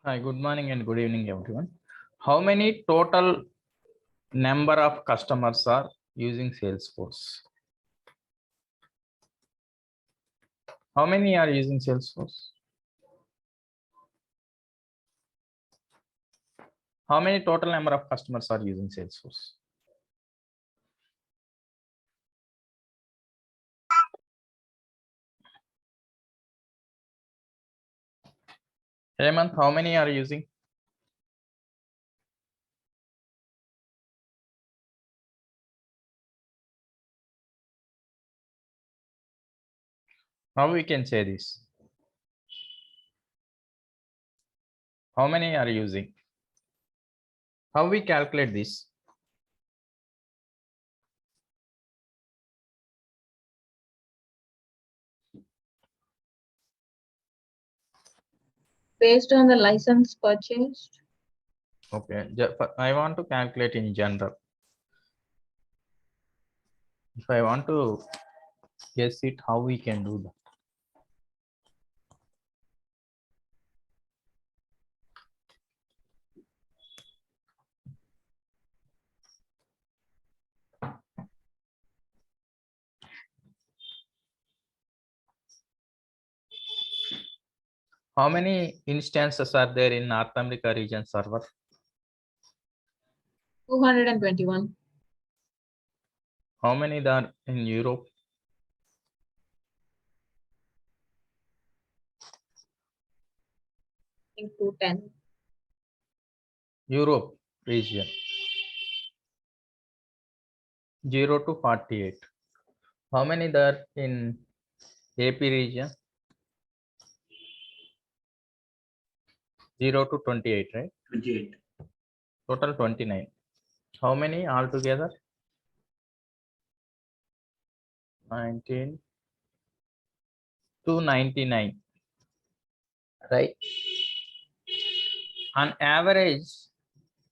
Hi, good morning and good evening, everyone. How many total number of customers are using Salesforce? How many are using Salesforce? How many total number of customers are using Salesforce? Hemant, how many are using? How we can say this? How many are using? How we calculate this? Based on the license purchased. Okay, I want to calculate in general. If I want to guess it, how we can do that? How many instances are there in North America region server? 221. How many are in Europe? Into 10. Europe region 0 to 48. How many there in AP region? 0 to 28, right? 28. Total 29. How many altogether? 19 to 99, right? On average,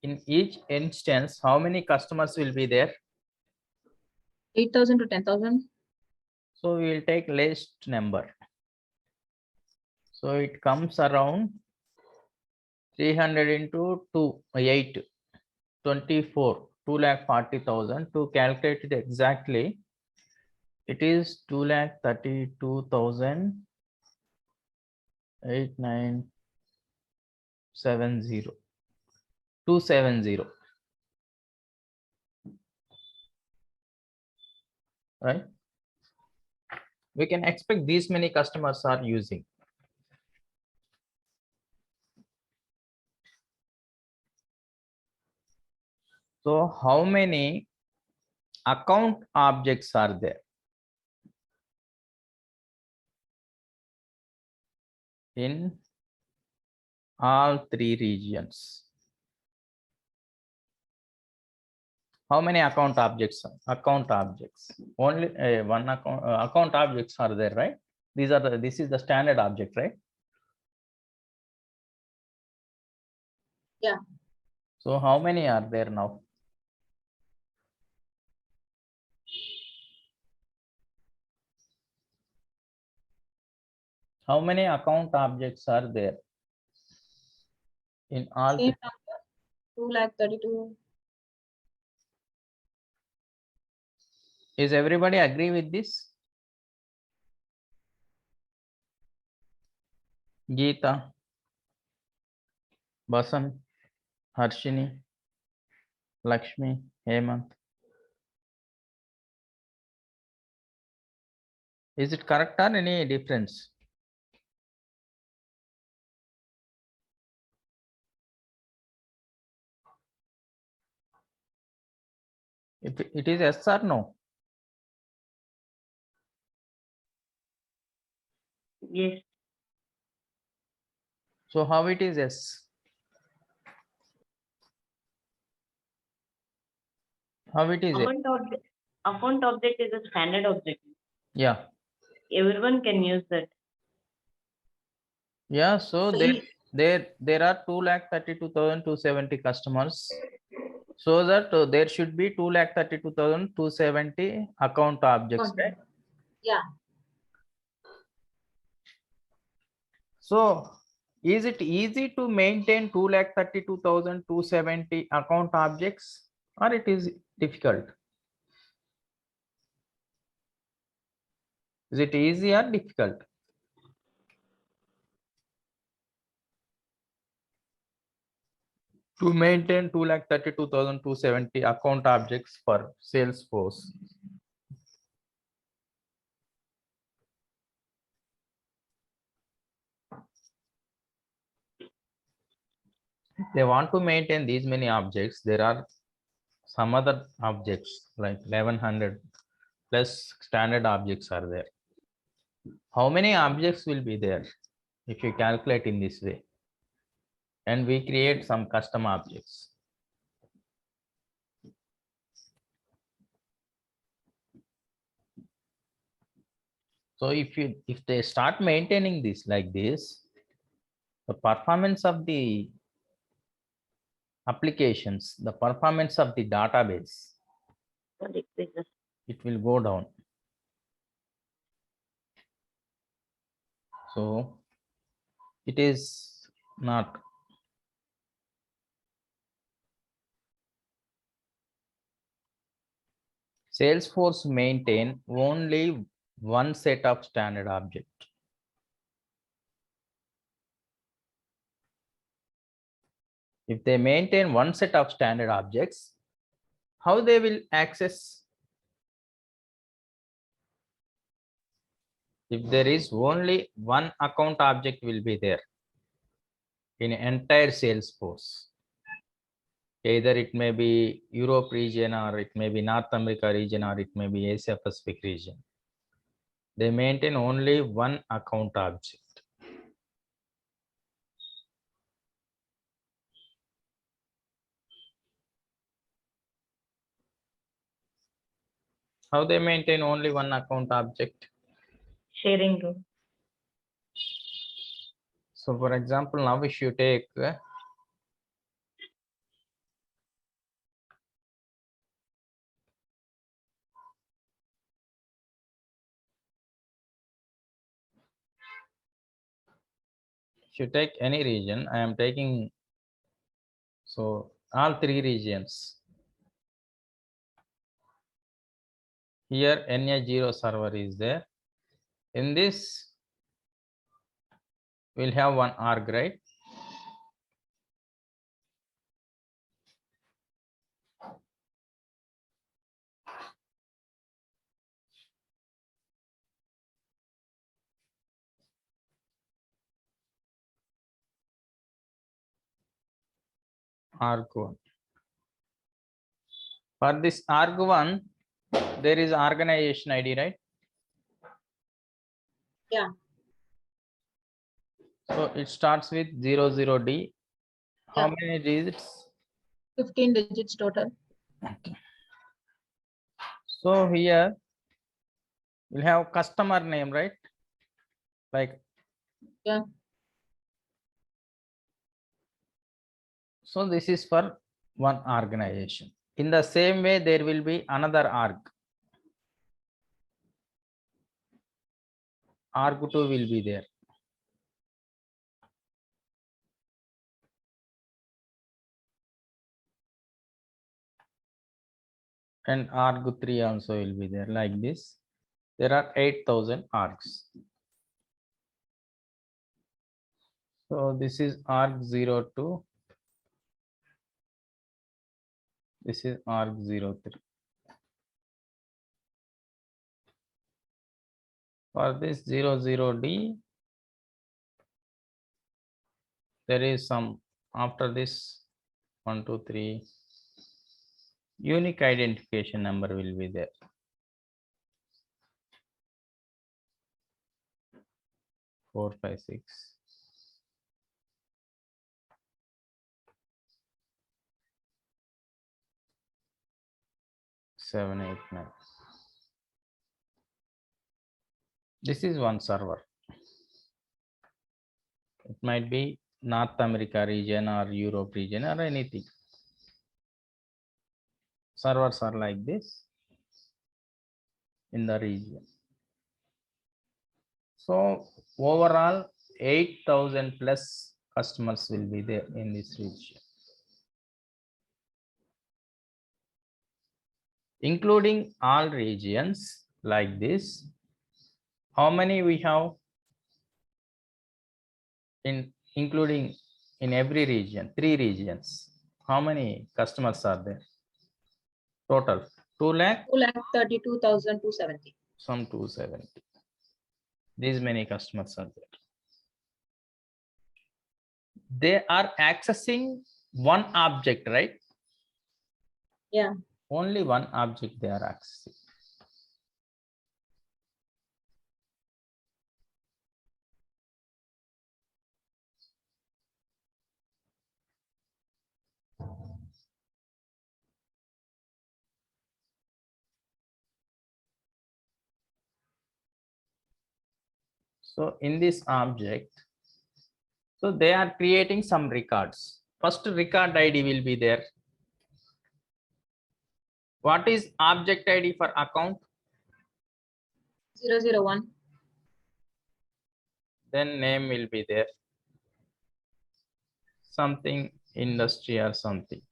in each instance, how many customers will be there? 8,000 to 10,000. So we will take least number. So it comes around 300 into 2, 8, 24, 2,40,000. To calculate it exactly, it is 2,32,8970, 270, right? We can expect these many customers are using. So how many account objects are there in all three regions? How many account objects? Account objects. Only one account objects are there, right? These are this is the standard object, right? Yeah. So how many are there now? How many account objects are there in all? Same number. 2,32. Is everybody agree with this? Geeta, Basan, Harshini, Lakshmi, Hemant. Is it correct or any difference? It is yes or no? Yes. So how it is yes? How it is yes? Account object is a standard object. Yeah. Everyone can use that. Yeah. So there are 2,32,270 customers. So that there should be 2,32,270 account objects, right? Yeah. So Is it easy to maintain 2,32,270 account objects, or it is difficult? Is it easy or difficult? To maintain 2,32,270 account objects for Salesforce. They want to maintain these many objects. There are some other objects like 1100 plus standard objects are there. How many objects will be there if you calculate in this way? And we create some custom objects. So if they start maintaining this like this, the performance of the applications, the performance of the database, it will go down. So it is not. Salesforce maintain only one set of standard object. If they maintain one set of standard objects, how they will access? If there is only one account object will be there in entire Salesforce. Either it may be Europe region, or it may be North America region, or it may be Asia Pacific region. They maintain only one account object. How they maintain only one account object? Sharing room. So for example, now if you take any region, I am taking so all three regions. Here NA0 server is there. In this, we'll have one org, right? Org1. For this org1, there is organization ID, right? Yeah. So it starts with 00D. How Yeah. many digits? 15 digits total. Okay. So here we'll have customer name, right? Like, Yeah. so this is for one organization. In the same way, there will be another org. Org2 will be there. And org3 also will be there like this. There are 8,000 orgs. So this is org02. This is org03. For this 00D, there is some after this 1, 2, 3 unique identification number will be there. Four, 5, 6. 7, 8, 9. This is one server. It might be North America region or Europe region or anything. Servers are like this in the region. So overall 8,000 plus customers will be there in this region. Including all regions like this, how many we have in including in every region? 3 regions. How many customers are there? Total 2 lakh, 2,32,270. some 270. These many customers are there. They are accessing one object, right? Yeah. Only one object they are accessing. So in this object, so they are creating some records. First record ID will be there. What is object ID for account? 001. Then name will be there. Something industry or something.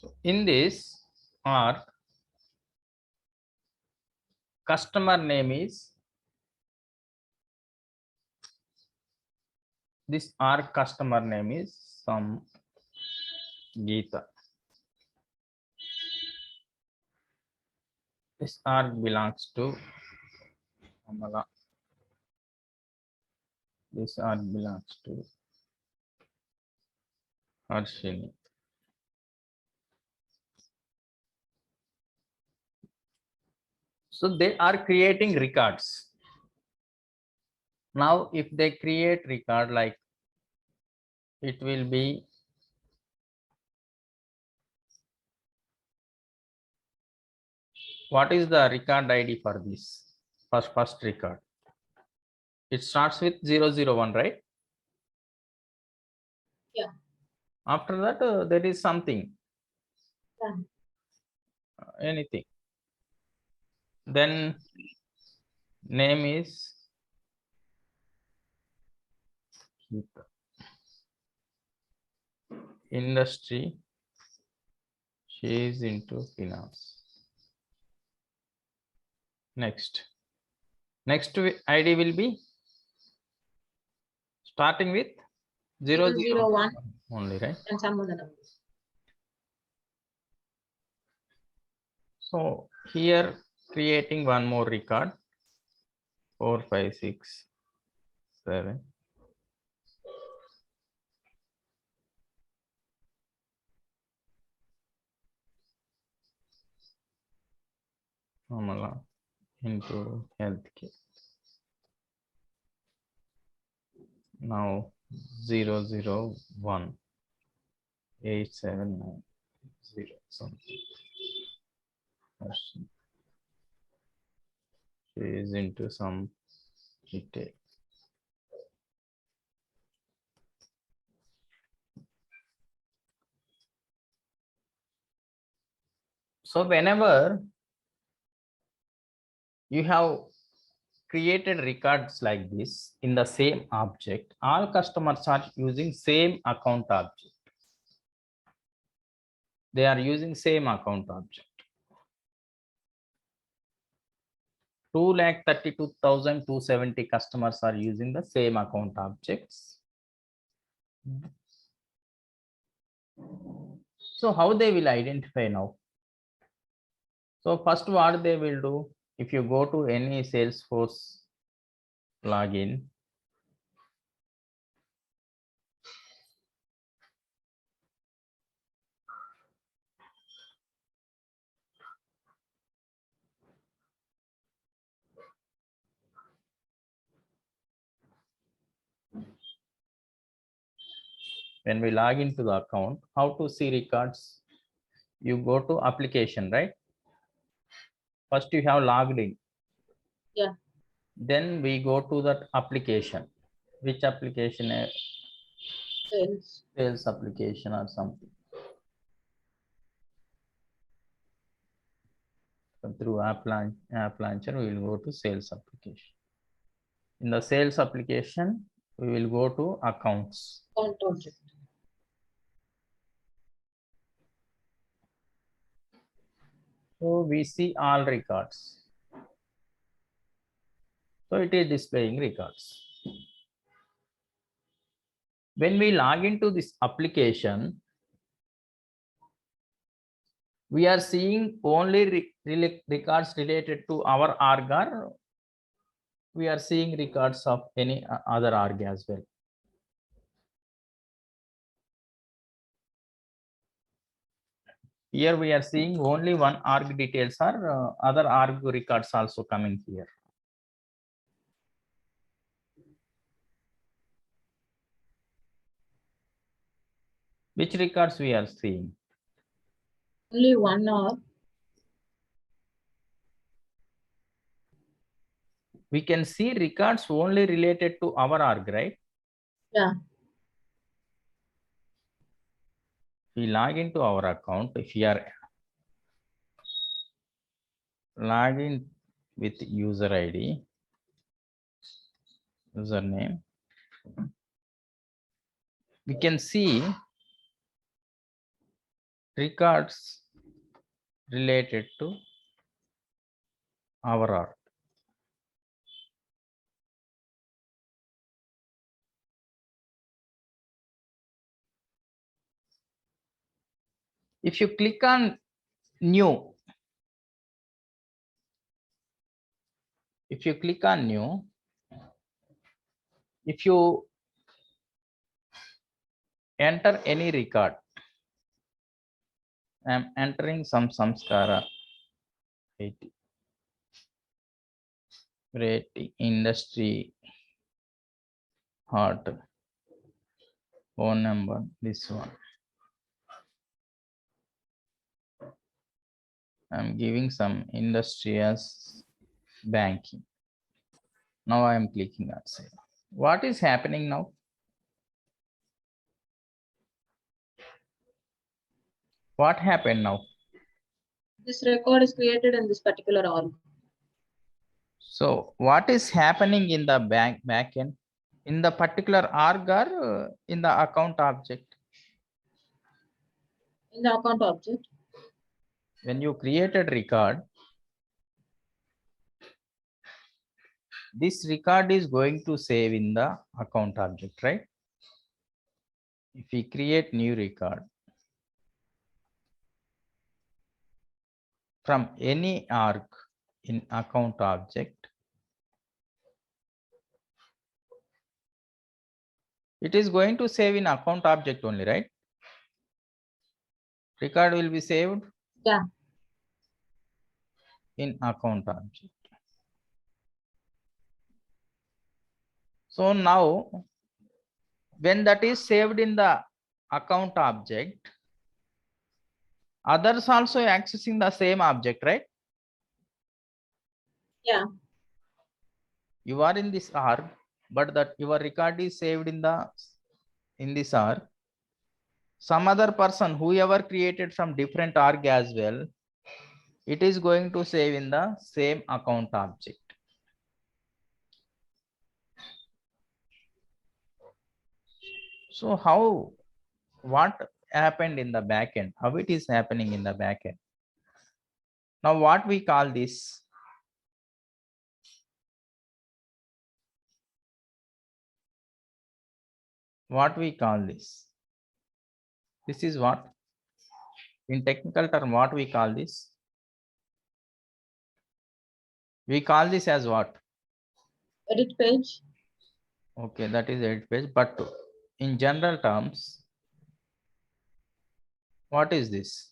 So in this R, customer name is this R customer name is some Geeta. This R belongs to Amala. This R belongs to Harshini. So they are creating records. Now, if they create record like it will be what is the record ID for this first record? It starts with 001, right? Yeah. After that, there is something, Yeah. anything. Then name is Geeta. Industry, she is into finance. Next ID will be starting with 001 only, right? And some other numbers. So here creating one more record 4, 5, 6, 7. Amala into healthcare. Now 001 879 0 something. She is into some retail. So whenever you have created records like this in the same object, all customers are using same account object. They are using same account object. 2,32,270 customers are using the same account objects. So how they will identify now? So first what they will do, if you go to any Salesforce login, when we log into the account, how to see records? You go to application, right? First you have logged in. Yeah. Then we go to that application. Which application? Sales. Sales application or something. So through app launcher, we will go to sales application. In the sales application, we will go to accounts. Account object. So we see all records. So it is displaying records. When we log into this application, we are seeing only records related to our org, or we are seeing records of any other org as well. Here we are seeing only one org details, or other org records also coming here. Which records we are seeing? Only 1 hour. We can see records only related to our org, right? Yeah. We log into our account. If we are login with user ID, username, we can see records related to our org. If you click on new, if you click on new, if you enter any record, I am entering some samskara 80, rating, industry, hot, phone number, this one. I'm giving some industry as banking. Now I am clicking on save. What is happening now? What happened now? This record is created in this particular org. So what is happening in the backend? In the particular org, or in the account object? In the account object. When you created record, this record is going to save in the account object, right? If we create new record from any org in account object, it is going to save in account object only, right? Record will be saved. Yeah. In account object. So now, when that is saved in the account object, others also accessing the same object, right? Yeah. You are in this org, but that your record is saved in this org. Some other person, whoever created from different org as well, it is going to save in the same account object. So what happened in the backend? How it is happening in the backend? Now what we call this? What we call this? This is what? In technical term, what we call this? We call this as what? Edit page. Okay, that is edit page. But in general terms, what is this?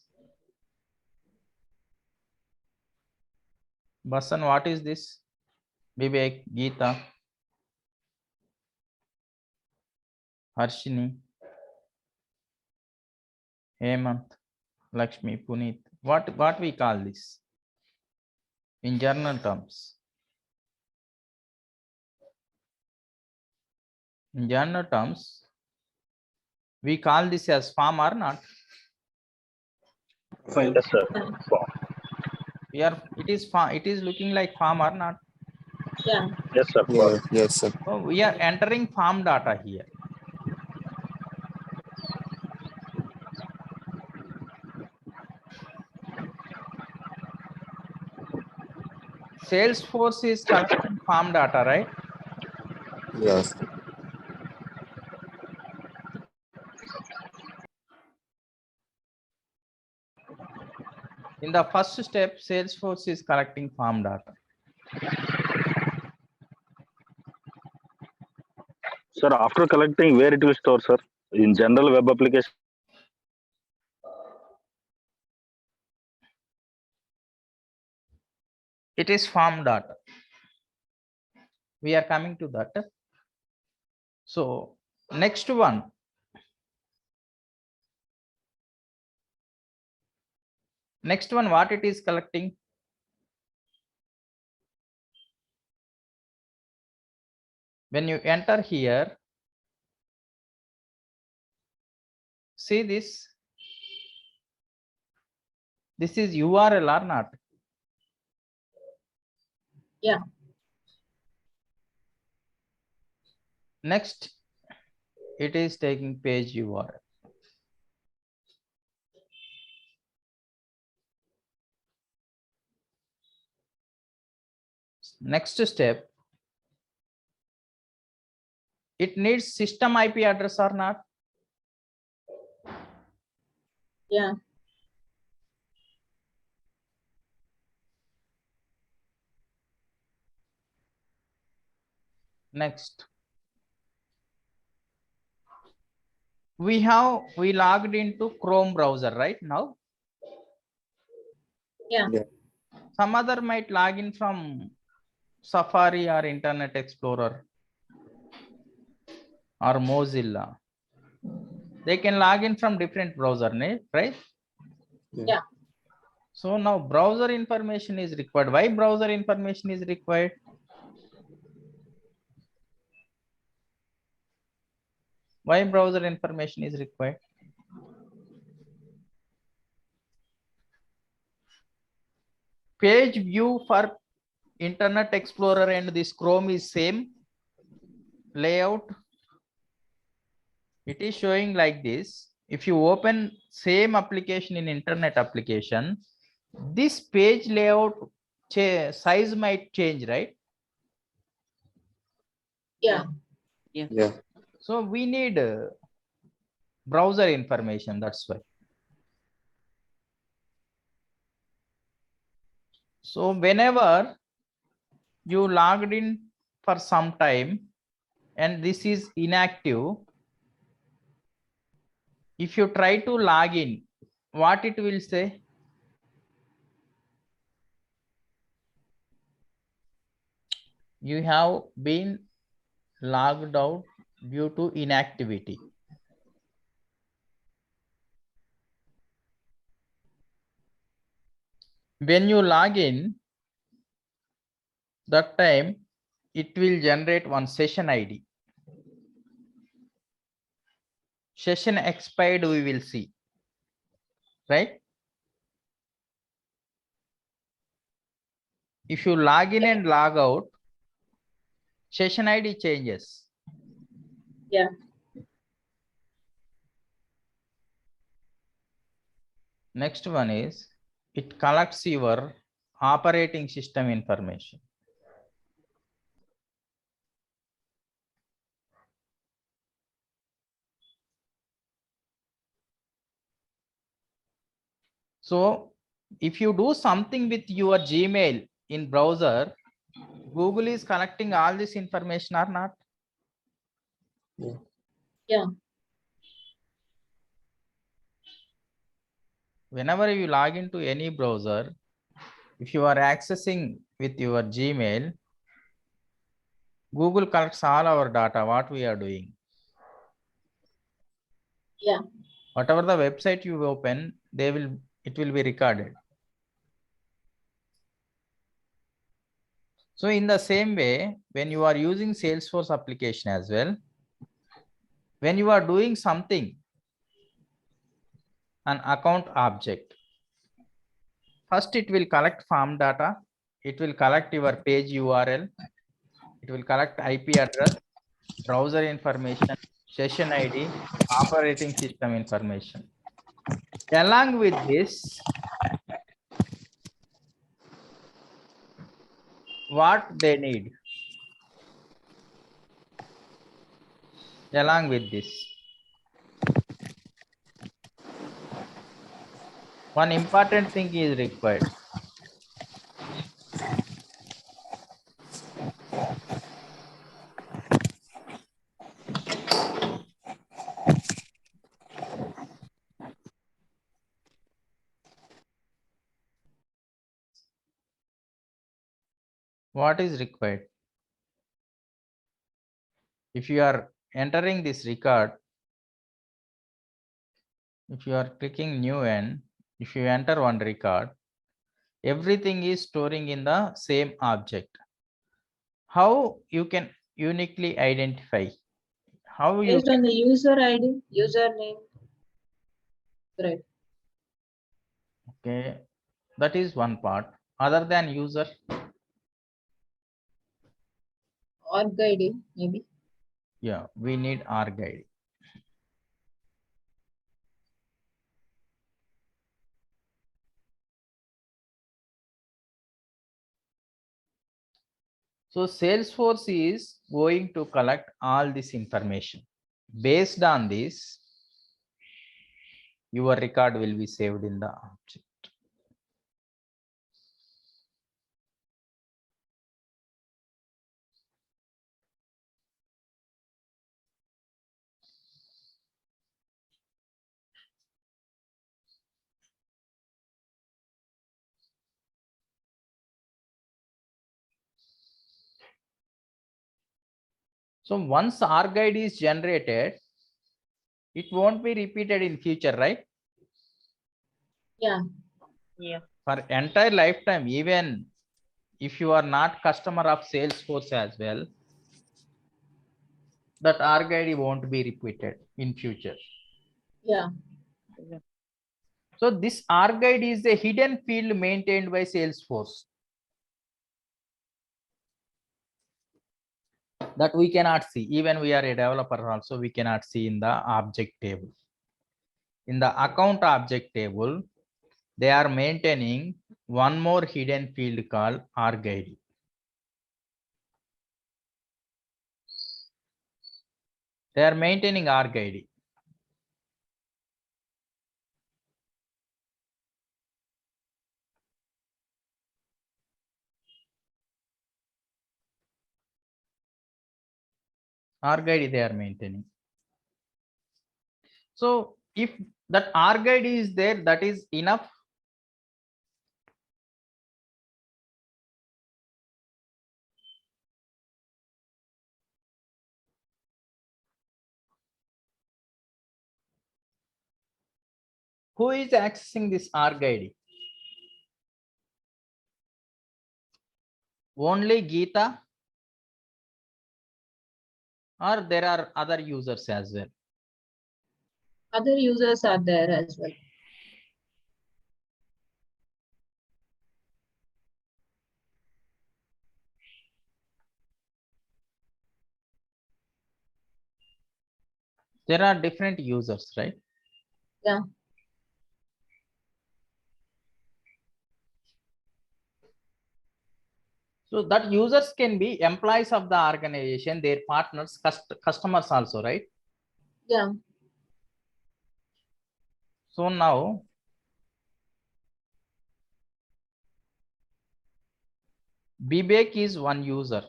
Basan, what is this? Vivek, Geeta, Harshini, Hemant, Lakshmi, Puneet. What we call this? in general terms. In general terms, we call this as form or not? Yes, sir. Form. It is looking like form or not? Yeah. Yes, sir. Yeah, yes, sir. So we are entering form data here. Salesforce is collecting form data, right? Yes. In the first step, Salesforce is collecting form data. Sir, after collecting, where it will store, sir? In general web application. It is form data. We are coming to that. So next one. Next one, what it is collecting? When you enter here, see this. This is URL or not? Yeah. Next, it is taking page URL. Next step, it needs system IP address or not? Yeah. Next, we logged into Chrome browser right now. Yeah. Yeah. Some other might log in from Safari or Internet Explorer or Mozilla. They can log in from different browser, right? Yeah. So now browser information is required. Why browser information is required? Why browser information is required? Page view for Internet Explorer and this Chrome is same layout. It is showing like this. If you open same application in Internet application, this page layout size might change, right? Yeah. Yeah. So we need browser information, that's why. So whenever you logged in for some time and this is inactive, if you try to log in, what it will say? You have been logged out due to inactivity. When you log in, that time it will generate one session ID. Session expired, we will see, right? If you log in and log out, session ID changes. Yeah. Next one is, it collects your operating system information. So if you do something with your Gmail in browser, Google is collecting all this information or not? Yeah. Yeah. Whenever you log into any browser, if you are accessing with your Gmail, Google collects all our data, what we are doing. Yeah. Whatever the website you open, it will be recorded. So in the same way, when you are using Salesforce application as well, when you are doing something, an account object, first it will collect form data, it will collect your page URL, it will collect IP address, browser information, session ID, operating system information. Along with this, what they need, along with this, one important thing is required. What is required? If you are entering this record, if you are clicking new n, if you enter one record, everything is storing in the same object. How you can uniquely identify? How you Based on the user ID, username. Right. okay? That is one part. Other than user, OrgID, maybe. yeah, we need OrgID. So Salesforce is going to collect all this information. Based on this, your record will be saved in the object. So once OrgID is generated, it won't be repeated in future, right? Yeah. Yeah. For entire lifetime, even if you are not customer of Salesforce as well, that OrgID won't be repeated in future. Yeah. So this OrgID is a hidden field maintained by Salesforce that we cannot see. Even we are a developer also, we cannot see in the object table. In the account object table, they are maintaining one more hidden field called OrgID. They are maintaining OrgID. OrgID they are maintaining. So if that OrgID is there, that is enough. Who is accessing this OrgID? Only Geeta, or there are other users as well? Other users are there as well. There are different users, right? Yeah. So that users can be employees of the organization, their partners, customers also, right? Yeah. So now Bibek is one user.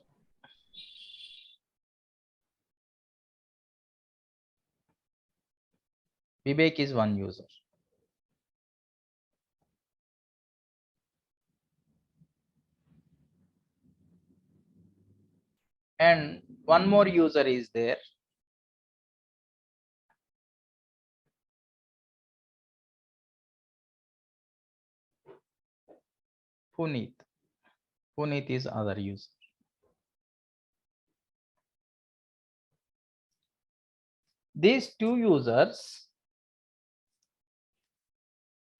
Bibek is one user. And one more user is there. Puneet. Puneet is other user. these two users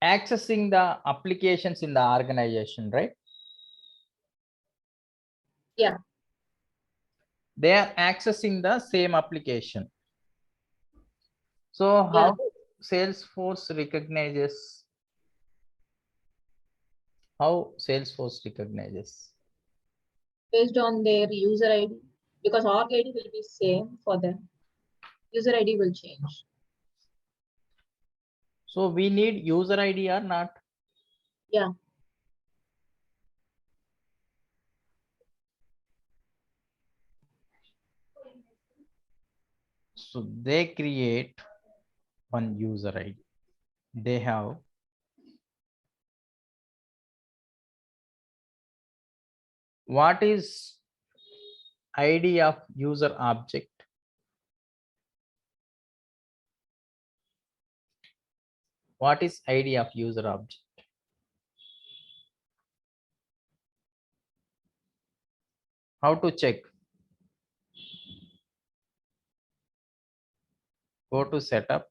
accessing the applications in the organization, right? Yeah. They are accessing the same application. So Yeah. how Salesforce recognizes? How Salesforce recognizes? Based on their user ID, because OrgID will be same for them. User ID will change. So we need user ID or not? Yeah. So they create one user ID. They have what is ID of user object? What is ID of user object? How to check? Go to setup.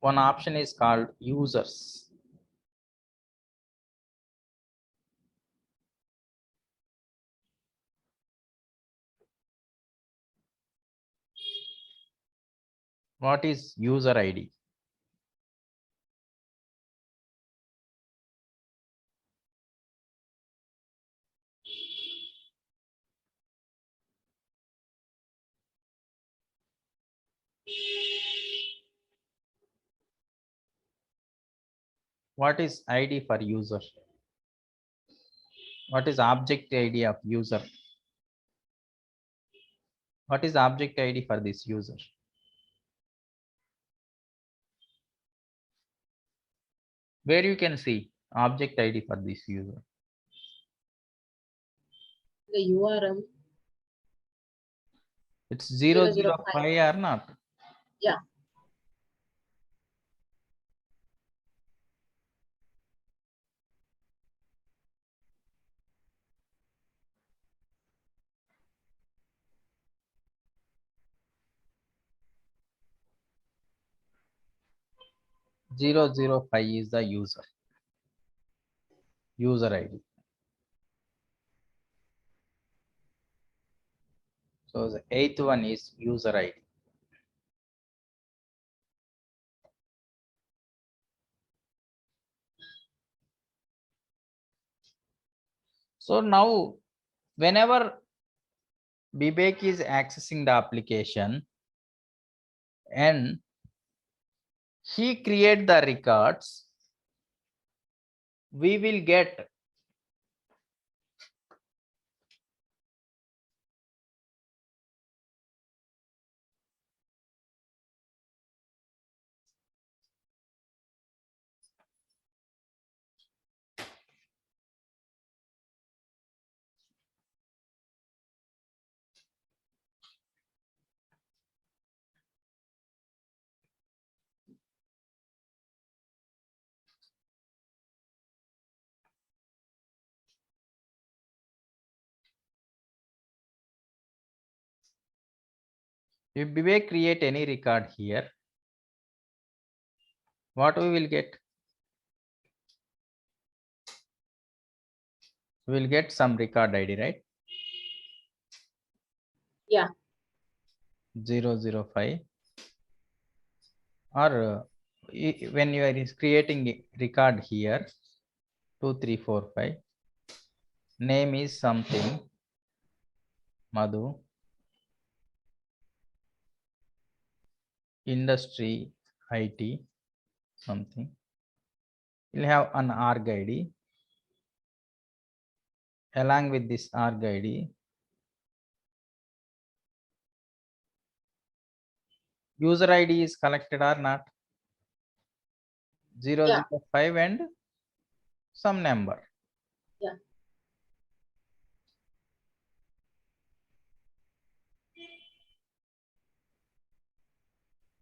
One option is called users. What is user ID? What is ID for user? What is object ID of user? What is object ID for this user? Where you can see object ID for this user? The URL. It's 005 005. or not? Yeah. Zero zero five is the user ID. So the eighth one is user ID. So now whenever Vivek is accessing the application and he create the records, we will get if Vivek create any record here, what we will get? We will get some record ID, right? Yeah. 005 or when you are creating a record here 2345, name is something Madhu, industry IT something. You'll have an OrgID. Along with this OrgID, user ID is collected or not? 005 and some number. Yeah.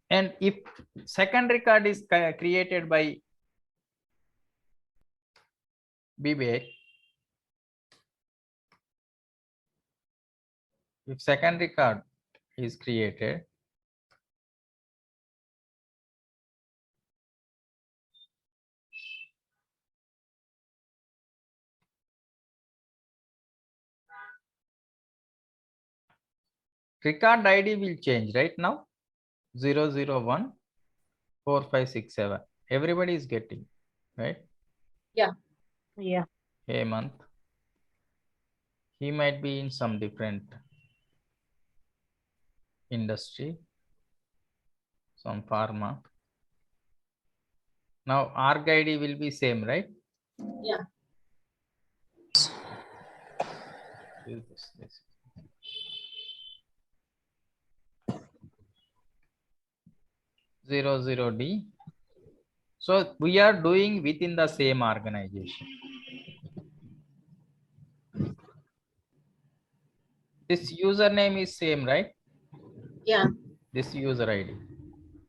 And if second record is created by Vivek, if second record is created. Record ID will change right now. 001 4567. Everybody is getting, right? Yeah. A month. He might be in some different industry, some pharma. Now OrgID will be same, right? Yeah. Use this. Zero D. So we are doing within the same organization. This username is same, right? Yeah. This user ID.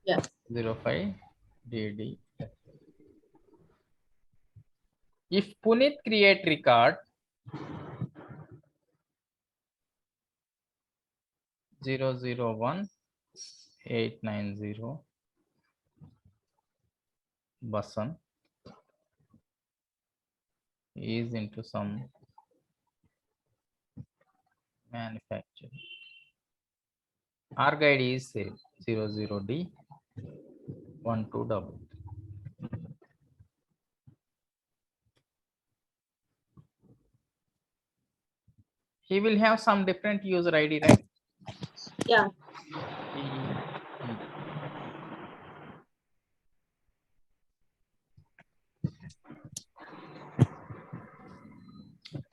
Yeah. 05 DD. If Puneet create record 001 890 Basan is into some manufacturing. OrgID is same 00D 12 He will have some different user ID, right? Yeah.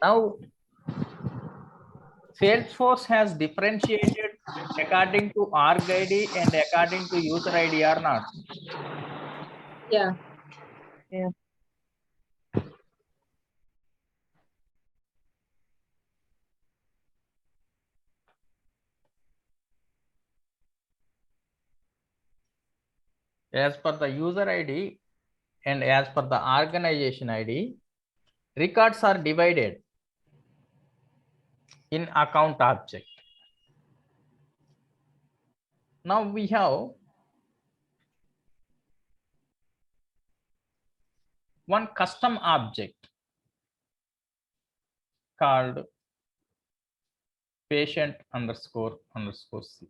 Now, Salesforce has differentiated according to OrgID and according to user ID or not? Yeah. As per the user ID and as per the organization ID, records are divided in account object. Now we have one custom object called patient underscore C.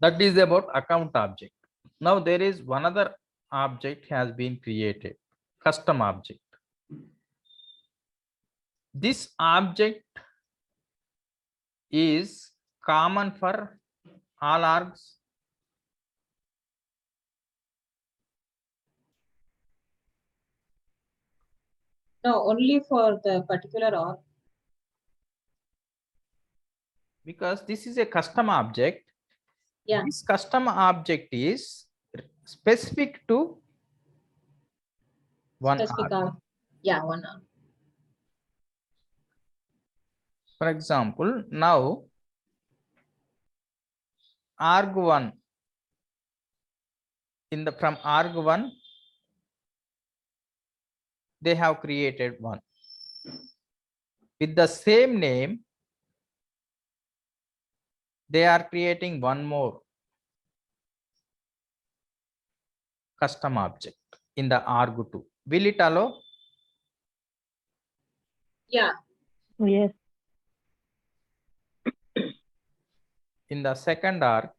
That is about account object. Now there is one other object has been created, custom object. This object is common for all orgs. No, only for the particular org. Because this is a custom object. Yeah. This custom object is specific to one Specific org. org. Yeah, one org. For example, now arg1 from arg1 they have created one with the same name. They are creating one more custom object in the arg2. Will it allow? Yeah. Yes. In the second arg,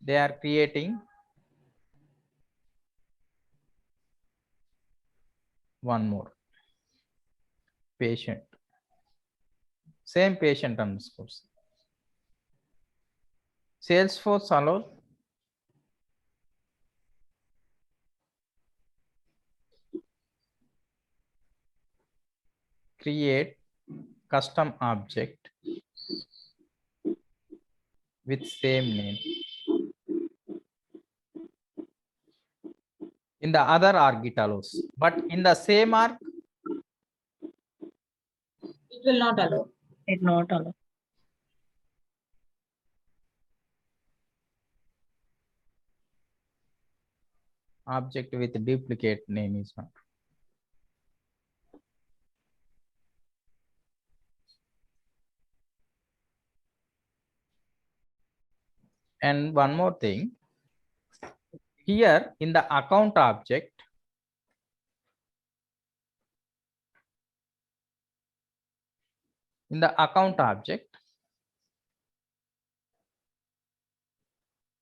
they are creating one more patient, same patient underscores. Salesforce allows create custom object with same name in the other arg it allows, but in the same arg It will not allow. It not allowed. object with duplicate name is not. And one more thing, here in the account object,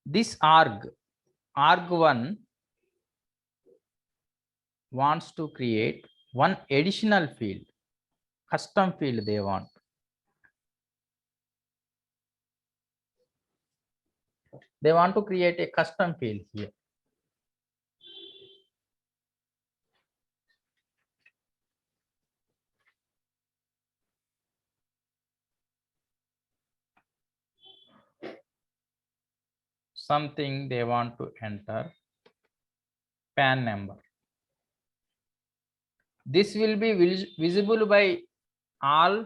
this arg1 wants to create one additional field, custom field they want. They want to create a custom field here. Something they want to enter PAN number. This will be visible by all.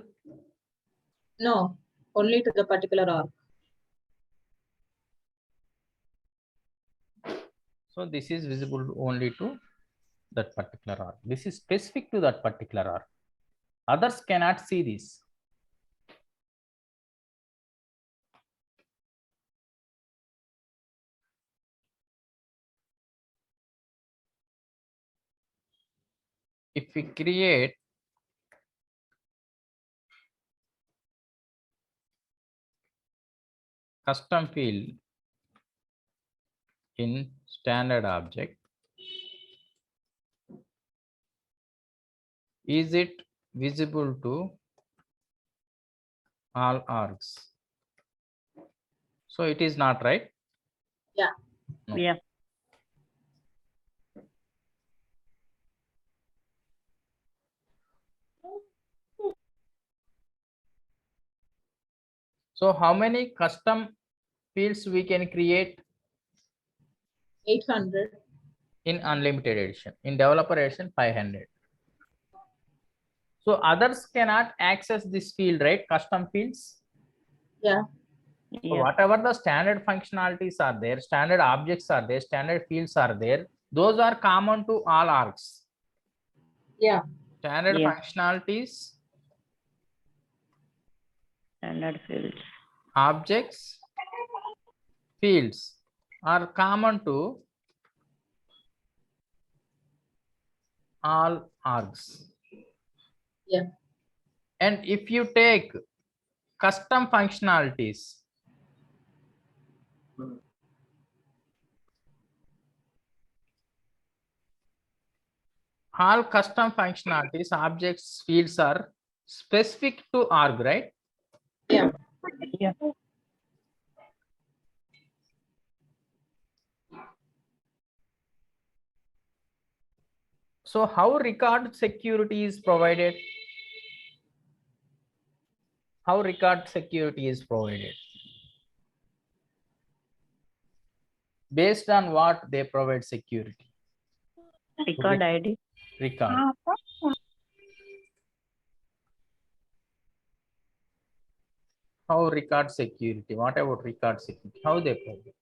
No, only to the particular org. So this is visible only to that particular org. This is specific to that particular org. Others cannot see this. If we create custom field in standard object, is it visible to all orgs? So it is not, right? Yeah. No. Yeah. So how many custom fields we can create 800. in unlimited edition? In developer edition 500. So others cannot access this field, right? Custom fields. Yeah. So Yeah. whatever the standard functionalities are there, standard objects are there, standard fields are there, those are common to all orgs. Yeah. Standard Yeah. functionalities, Standard fields. objects, fields are common to all orgs. Yeah. And if you take custom functionalities, all custom functionalities, objects, fields are specific to org, right? Yeah. Yeah. So how record security is provided? How record security is provided? Based on what they provide security? Record ID. Record. How record security? What about record security? How they provide?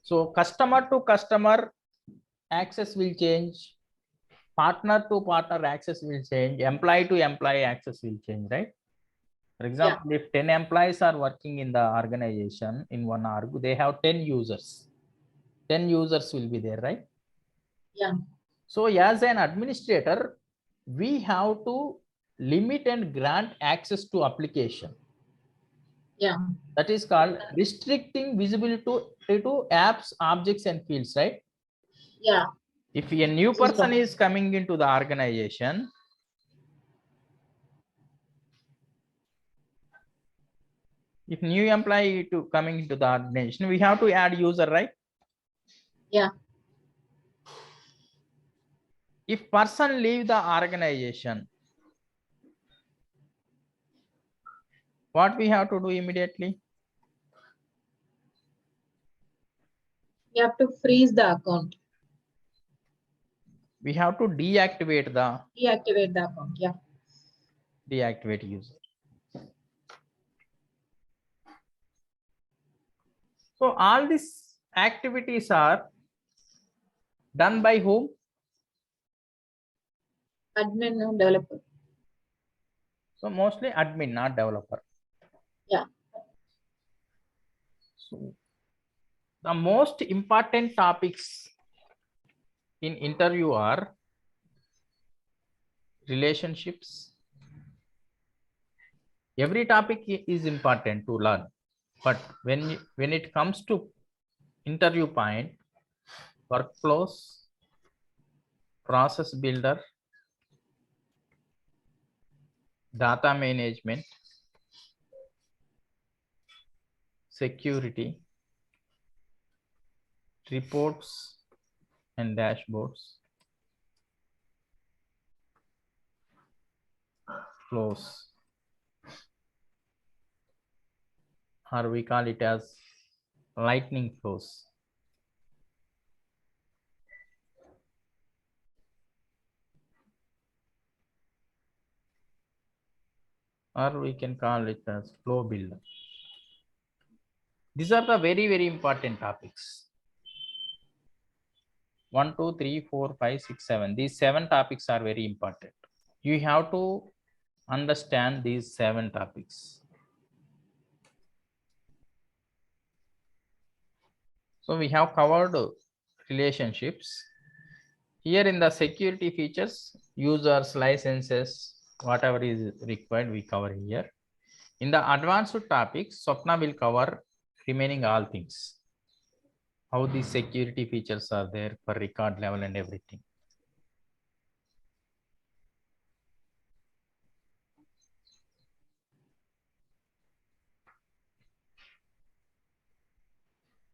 So customer to customer access will change. Partner to partner access will change. Employee to employee access will change, right? For example, if 10 employees are working in the organization in one org, they have 10 users. 10 users will be there, right? Yeah. So as an administrator, we have to limit and grant access to application. Yeah. That is called restricting visibility to apps, objects, and fields, right? Yeah. If a new person is coming into the organization, if new employee to coming into the organization, we have to add user, right? Yeah. If person leave the organization, what we have to do immediately? You have to freeze the account. We have to deactivate the Deactivate the account. Yeah. deactivate user. So all these activities are done by whom? Admin and developer. So mostly admin, not developer. Yeah. So The most important topics in interview are relationships. Every topic is important to learn, but when it comes to interview point, workflows, process builder, data management, security, reports and dashboards, flows, or we call it as lightning flows. Or we can call it as flow builder. These are the very, very important topics. 1, 2, 3, 4, 5, 6, 7. These 7 topics are very important. You have to understand these 7 topics. So we have covered relationships. Here in the security features, users, licenses, whatever is required, we cover here. In the advanced topics, Swapna will cover remaining all things. How these security features are there for record level and everything.